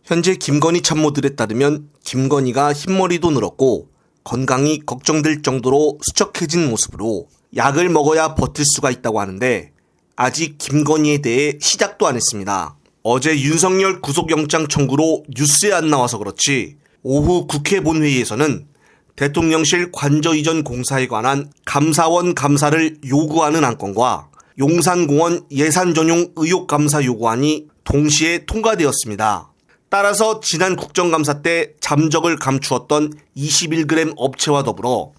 현재 김건희 참모들에 따르면 김건희가 흰머리도 늘었고 건강이 걱정될 정도로 수척해진 모습으로 약을 먹어야 버틸 수가 있다고 하는데 아직 김건희에 대해 시작도 안 했습니다. 어제 윤석열 구속영장 청구로 뉴스에 안 나와서 그렇지 오후 국회 본회의에서는 대통령실 관저이전 공사에 관한 감사원 감사를 요구하는 안건과 용산공원 예산 전용 의혹 감사 요구안이 동시에 통과되었습니다. 따라서 지난 국정감사 때 잠적을 감추었던 21g 업체와 더불어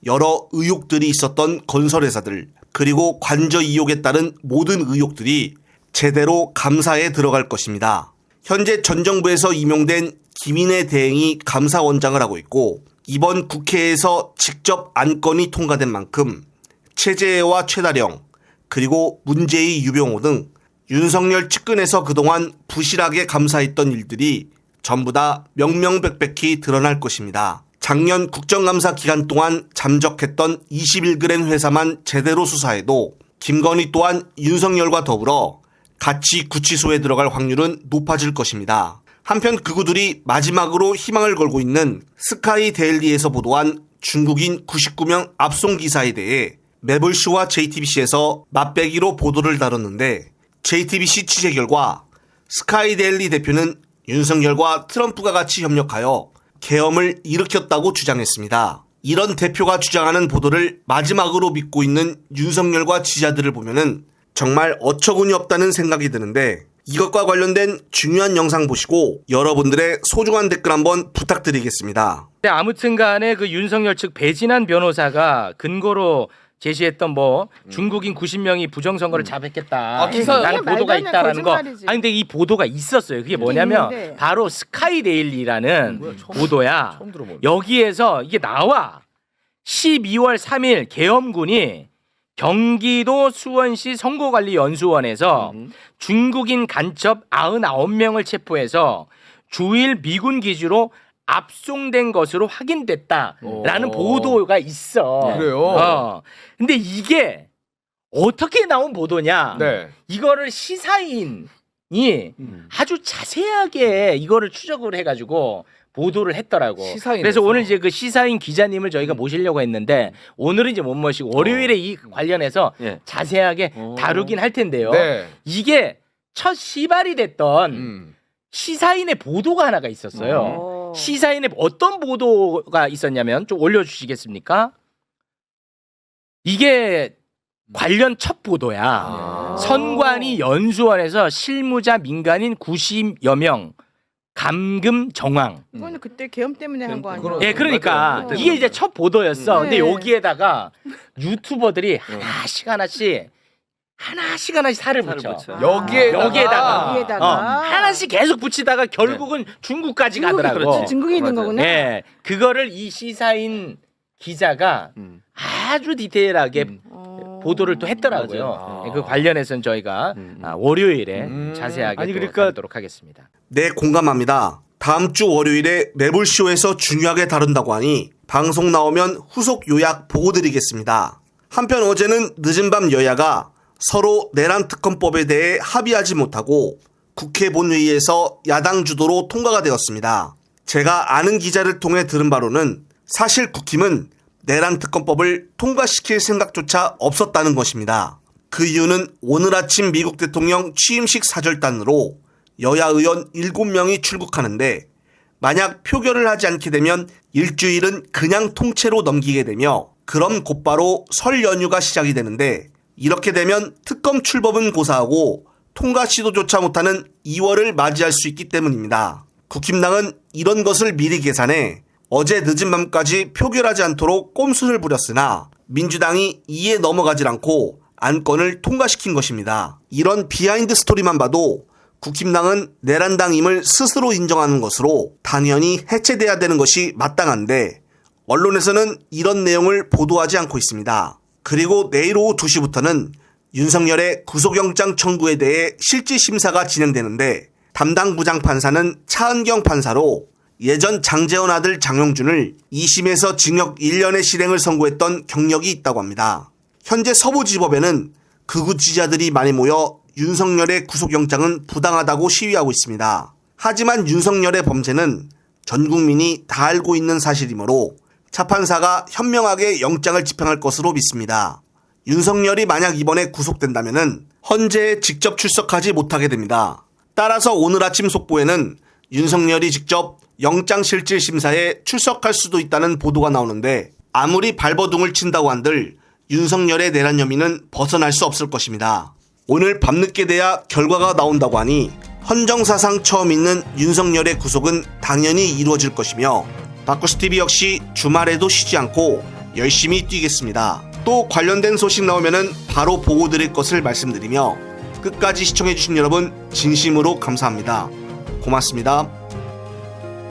여러 의혹들이 있었던 건설회사들 그리고 관저 이용에 따른 모든 의혹들이 제대로 감사에 들어갈 것입니다. 현재 전 정부에서 임용된 김인혜 대행이 감사원장을 하고 있고 이번 국회에서 직접 안건이 통과된 만큼 최재해와 최다령 그리고 문재희 유병호 등 윤석열 측근에서 그동안 부실하게 감사했던 일들이 전부 다 명명백백히 드러날 것입니다. 작년 국정감사 기간 동안 잠적했던 21g 회사만 제대로 수사해도 김건희 또한 윤석열과 더불어 같이 구치소에 들어갈 확률은 높아질 것입니다. 한편 그구들이 마지막으로 희망을 걸고 있는 스카이 데일리에서 보도한 중국인 99명 압송 기사에 대해 매블쇼와 JTBC에서 맛배기로 보도를 다뤘는데 JTBC 취재 결과 스카이 데일리 대표는 윤석열과 트럼프가 같이 협력하여 계엄을 일으켰다고 주장했습니다. 이런 대표가 주장하는 보도를 마지막으로 믿고 있는 윤석열과 지지자들을 보면은 정말 어처구니 없다는 생각이 드는데 이것과 관련된 중요한 영상 보시고 여러분들의 소중한 댓글 한번 부탁드리겠습니다. 아무튼 간에 그 윤석열 측 배진환 변호사가 근거로 제시했던 중국인 90명이 부정선거를 자백했다. 라는 보도가 있다라는 거. 아니 근데 이 보도가 있었어요. 그게 뭐냐면 바로 스카이데일리라는 보도야. 처음 들어보네. 여기에서 이게 나와. 12월 3일 계엄군이 경기도 수원시 선거관리연수원에서 중국인 간첩 99명을 체포해서 주일 미군 기지로 압송된 것으로 확인됐다라는 보도가 있어. 그래요? 근데 이게 어떻게 나온 보도냐? 네. 이거를 시사인이 아주 자세하게 이거를 추적을 해가지고 보도를 했더라고. 시사인에서. 그래서 오늘 이제 그 시사인 기자님을 저희가 모시려고 했는데 오늘은 이제 못 모시고 월요일에 이 관련해서 자세하게 다루긴 할 텐데요. 네. 이게 첫 시발이 됐던 시사인의 보도가 하나가 있었어요. 시사인의 어떤 보도가 있었냐면 좀 올려주시겠습니까? 이게 관련 첫 보도야. 선관위 연수원에서 실무자 민간인 90여 명 감금 정황. 이거는 그때 계엄 때문에 한 거 아니에요? 예, 그러니까 맞아요. 이게 이제 첫 보도였어. 근데 네. 여기에다가 유튜버들이 하나씩 살을 붙여. 여기에다가 하나씩 계속 붙이다가 결국은 중국까지 가더라고. 중국에 있는 거구나. 예, 그거를 이 시사인 기자가 아주 디테일하게 보도를 또 했더라고요. 그 관련해서는 저희가 월요일에 자세하게 다루도록 하겠습니다. 네, 공감합니다. 다음 주 월요일에 매불쇼에서 중요하게 다룬다고 하니 방송 나오면 후속 요약 보고 드리겠습니다. 한편 어제는 늦은 밤 여야가 서로 내란 특검법에 대해 합의하지 못하고 국회 본회의에서 야당 주도로 통과가 되었습니다. 제가 아는 기자를 통해 들은 바로는 사실 국힘은 내란 특검법을 통과시킬 생각조차 없었다는 것입니다. 그 이유는 오늘 아침 미국 대통령 취임식 사절단으로 여야 의원 7명이 출국하는데 만약 표결을 하지 않게 되면 일주일은 그냥 통째로 넘기게 되며 그럼 곧바로 설 연휴가 시작이 되는데 이렇게 되면 특검 출범은 고사하고 통과 시도조차 못하는 2월을 맞이할 수 있기 때문입니다. 국힘당은 이런 것을 미리 계산해 어제 늦은 밤까지 표결하지 않도록 꼼수를 부렸으나 민주당이 이에 넘어가질 않고 안건을 통과시킨 것입니다. 이런 비하인드 스토리만 봐도 국힘당은 내란당임을 스스로 인정하는 것으로 당연히 해체돼야 되는 것이 마땅한데 언론에서는 이런 내용을 보도하지 않고 있습니다. 그리고 내일 오후 2시부터는 윤석열의 구속영장 청구에 대해 실질심사가 진행되는데 담당 부장판사는 차은경 판사로 예전 장제원 아들 장용준을 2심에서 징역 1년의 실행을 선고했던 경력이 있다고 합니다. 현재 서부지법에는 극우 지지자들이 많이 모여 윤석열의 구속영장은 부당하다고 시위하고 있습니다. 하지만 윤석열의 범죄는 전 국민이 다 알고 있는 사실이므로 차판사가 현명하게 영장을 집행할 것으로 믿습니다. 윤석열이 만약 이번에 구속된다면 헌재에 직접 출석하지 못하게 됩니다. 따라서 오늘 아침 속보에는 윤석열이 직접 영장실질심사에 출석할 수도 있다는 보도가 나오는데 아무리 발버둥을 친다고 한들 윤석열의 내란 혐의는 벗어날 수 없을 것입니다. 오늘 밤늦게 돼야 결과가 나온다고 하니 헌정사상 처음 있는 윤석열의 구속은 당연히 이루어질 것이며 바꾸스TV 역시 주말에도 쉬지 않고 열심히 뛰겠습니다. 또 관련된 소식 나오면 바로 보고 드릴 것을 말씀드리며 끝까지 시청해주신 여러분 진심으로 감사합니다. 고맙습니다.